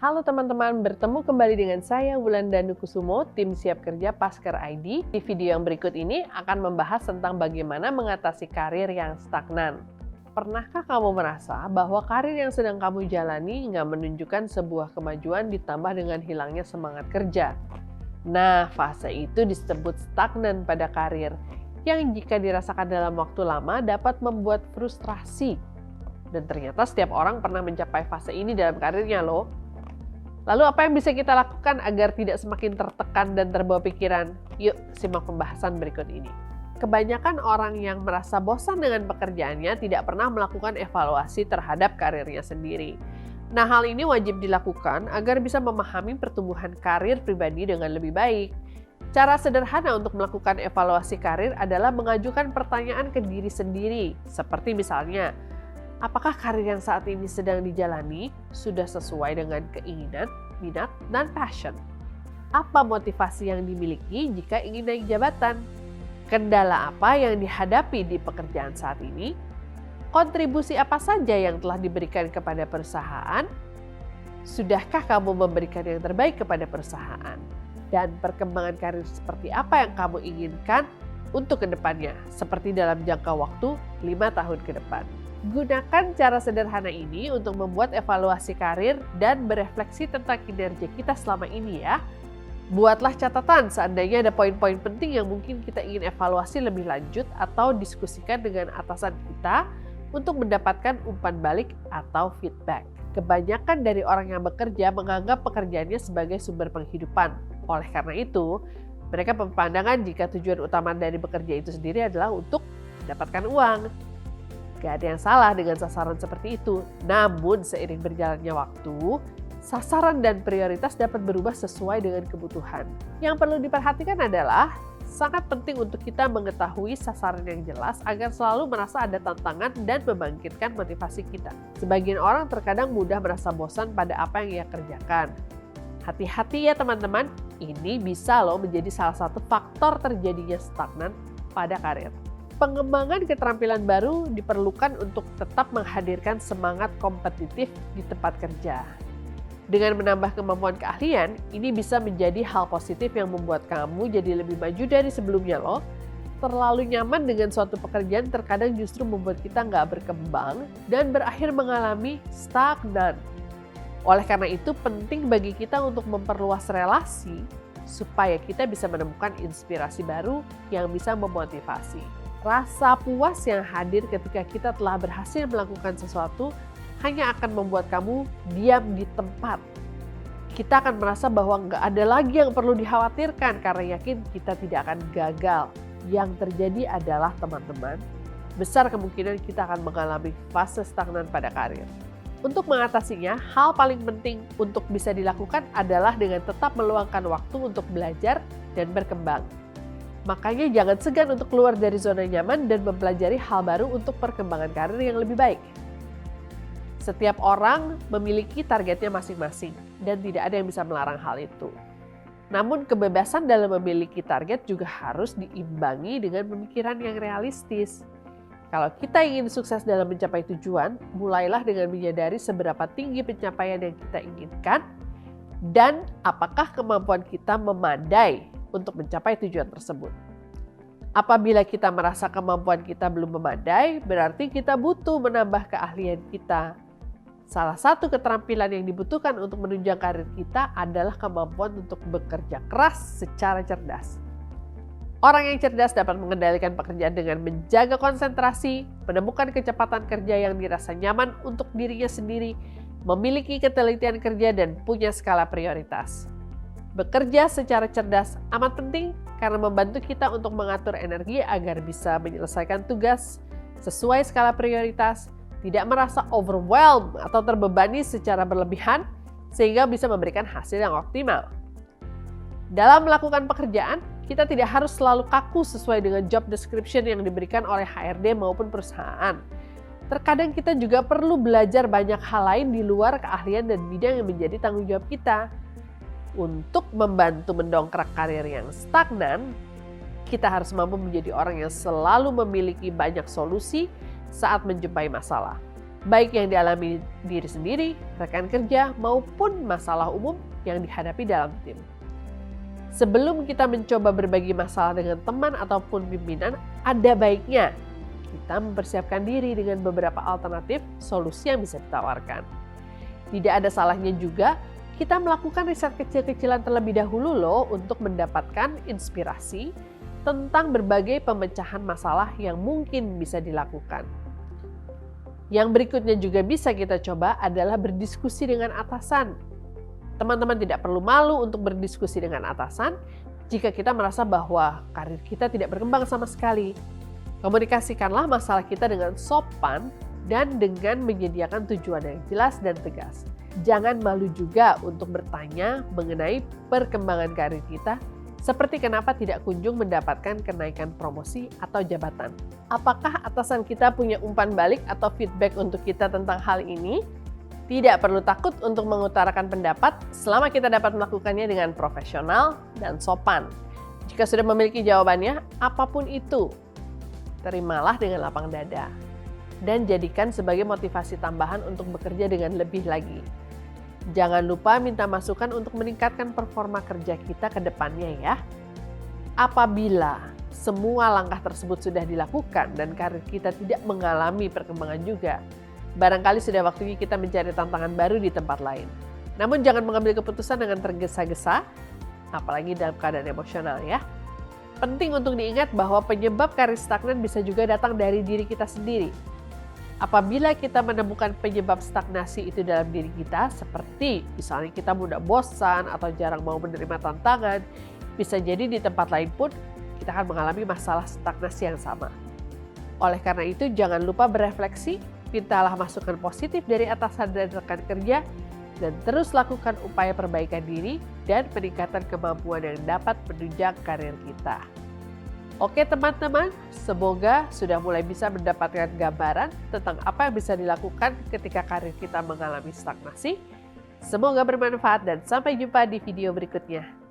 Halo teman-teman, bertemu kembali dengan saya Wulandanu Kusumo, tim Siap Kerja Pasker ID. Di video yang berikut ini akan membahas tentang bagaimana mengatasi karir yang stagnan. Pernahkah kamu merasa bahwa karir yang sedang kamu jalani nggak menunjukkan sebuah kemajuan ditambah dengan hilangnya semangat kerja? Nah, fase itu disebut stagnan pada karir, yang jika dirasakan dalam waktu lama dapat membuat frustrasi. Dan ternyata setiap orang pernah mencapai fase ini dalam karirnya loh. Lalu apa yang bisa kita lakukan agar tidak semakin tertekan dan terbawa pikiran? Yuk simak pembahasan berikut ini. Kebanyakan orang yang merasa bosan dengan pekerjaannya tidak pernah melakukan evaluasi terhadap karirnya sendiri. Nah, hal ini wajib dilakukan agar bisa memahami pertumbuhan karir pribadi dengan lebih baik. Cara sederhana untuk melakukan evaluasi karir adalah mengajukan pertanyaan ke diri sendiri, seperti misalnya, apakah karir yang saat ini sedang dijalani sudah sesuai dengan keinginan, minat, dan passion? Apa motivasi yang dimiliki jika ingin naik jabatan? Kendala apa yang dihadapi di pekerjaan saat ini? Kontribusi apa saja yang telah diberikan kepada perusahaan? Sudahkah kamu memberikan yang terbaik kepada perusahaan? Dan perkembangan karir seperti apa yang kamu inginkan untuk kedepannya, seperti dalam jangka waktu 5 tahun ke depan? Gunakan cara sederhana ini untuk membuat evaluasi karir dan berefleksi tentang kinerja kita selama ini ya. Buatlah catatan seandainya ada poin-poin penting yang mungkin kita ingin evaluasi lebih lanjut atau diskusikan dengan atasan kita untuk mendapatkan umpan balik atau feedback. Kebanyakan dari orang yang bekerja menganggap pekerjaannya sebagai sumber penghidupan. Oleh karena itu, mereka berpandangan jika tujuan utama dari bekerja itu sendiri adalah untuk mendapatkan uang. Gak ada yang salah dengan sasaran seperti itu. Namun seiring berjalannya waktu, sasaran dan prioritas dapat berubah sesuai dengan kebutuhan. Yang perlu diperhatikan adalah sangat penting untuk kita mengetahui sasaran yang jelas agar selalu merasa ada tantangan dan membangkitkan motivasi kita. Sebagian orang terkadang mudah merasa bosan pada apa yang ia kerjakan. Hati-hati ya teman-teman, ini bisa loh menjadi salah satu faktor terjadinya stagnan pada karir. Pengembangan keterampilan baru diperlukan untuk tetap menghadirkan semangat kompetitif di tempat kerja. Dengan menambah kemampuan keahlian, ini bisa menjadi hal positif yang membuat kamu jadi lebih maju dari sebelumnya loh. Terlalu nyaman dengan suatu pekerjaan terkadang justru membuat kita nggak berkembang dan berakhir mengalami stagnan. Oleh karena itu penting bagi kita untuk memperluas relasi supaya kita bisa menemukan inspirasi baru yang bisa memotivasi. Rasa puas yang hadir ketika kita telah berhasil melakukan sesuatu hanya akan membuat kamu diam di tempat. Kita akan merasa bahwa nggak ada lagi yang perlu dikhawatirkan karena yakin kita tidak akan gagal. Yang terjadi adalah teman-teman, besar kemungkinan kita akan mengalami fase stagnan pada karir. Untuk mengatasinya, hal paling penting untuk bisa dilakukan adalah dengan tetap meluangkan waktu untuk belajar dan berkembang. Makanya jangan segan untuk keluar dari zona nyaman dan mempelajari hal baru untuk perkembangan karir yang lebih baik. Setiap orang memiliki targetnya masing-masing dan tidak ada yang bisa melarang hal itu. Namun kebebasan dalam memiliki target juga harus diimbangi dengan pemikiran yang realistis. Kalau kita ingin sukses dalam mencapai tujuan, mulailah dengan menyadari seberapa tinggi pencapaian yang kita inginkan dan apakah kemampuan kita memadai untuk mencapai tujuan tersebut. Apabila kita merasa kemampuan kita belum memadai, berarti kita butuh menambah keahlian kita. Salah satu keterampilan yang dibutuhkan untuk menunjang karir kita adalah kemampuan untuk bekerja keras secara cerdas. Orang yang cerdas dapat mengendalikan pekerjaan dengan menjaga konsentrasi, menemukan kecepatan kerja yang dirasa nyaman untuk dirinya sendiri, memiliki ketelitian kerja, dan punya skala prioritas. Bekerja secara cerdas amat penting karena membantu kita untuk mengatur energi agar bisa menyelesaikan tugas sesuai skala prioritas, tidak merasa overwhelmed atau terbebani secara berlebihan sehingga bisa memberikan hasil yang optimal. Dalam melakukan pekerjaan, kita tidak harus selalu kaku sesuai dengan job description yang diberikan oleh HRD maupun perusahaan. Terkadang kita juga perlu belajar banyak hal lain di luar keahlian dan bidang yang menjadi tanggung jawab kita. Untuk membantu mendongkrak karir yang stagnan, kita harus mampu menjadi orang yang selalu memiliki banyak solusi saat menjumpai masalah. baik yang dialami diri sendiri, rekan kerja, maupun masalah umum yang dihadapi dalam tim. Sebelum kita mencoba berbagi masalah dengan teman ataupun pimpinan, ada baiknya kita mempersiapkan diri dengan beberapa alternatif solusi yang bisa ditawarkan. Tidak ada salahnya juga kita melakukan riset kecil-kecilan terlebih dahulu loh untuk mendapatkan inspirasi tentang berbagai pemecahan masalah yang mungkin bisa dilakukan. Yang berikutnya juga bisa kita coba adalah berdiskusi dengan atasan. Teman-teman tidak perlu malu untuk berdiskusi dengan atasan jika kita merasa bahwa karir kita tidak berkembang sama sekali. Komunikasikanlah masalah kita dengan sopan dan dengan menyediakan tujuan yang jelas dan tegas. Jangan malu juga untuk bertanya mengenai perkembangan karir kita, seperti kenapa tidak kunjung mendapatkan kenaikan promosi atau jabatan. Apakah atasan kita punya umpan balik atau feedback untuk kita tentang hal ini? Tidak perlu takut untuk mengutarakan pendapat selama kita dapat melakukannya dengan profesional dan sopan. Jika sudah memiliki jawabannya, apapun itu, terimalah dengan lapang dada. Dan jadikan sebagai motivasi tambahan untuk bekerja dengan lebih lagi. Jangan lupa minta masukan untuk meningkatkan performa kerja kita ke depannya ya. Apabila semua langkah tersebut sudah dilakukan dan karir kita tidak mengalami perkembangan juga, barangkali sudah waktunya kita mencari tantangan baru di tempat lain. Namun jangan mengambil keputusan dengan tergesa-gesa, apalagi dalam keadaan emosional ya. Penting untuk diingat bahwa penyebab karir stagnan bisa juga datang dari diri kita sendiri. Apabila kita menemukan penyebab stagnasi itu dalam diri kita, seperti misalnya kita mudah bosan atau jarang mau menerima tantangan, bisa jadi di tempat lain pun kita akan mengalami masalah stagnasi yang sama. Oleh karena itu, jangan lupa berefleksi, mintalah masukan positif dari atasan dan rekan kerja, dan terus lakukan upaya perbaikan diri dan peningkatan kemampuan yang dapat menunjang karir kita. Oke teman-teman, semoga sudah mulai bisa mendapatkan gambaran tentang apa yang bisa dilakukan ketika karir kita mengalami stagnasi. Semoga bermanfaat dan sampai jumpa di video berikutnya.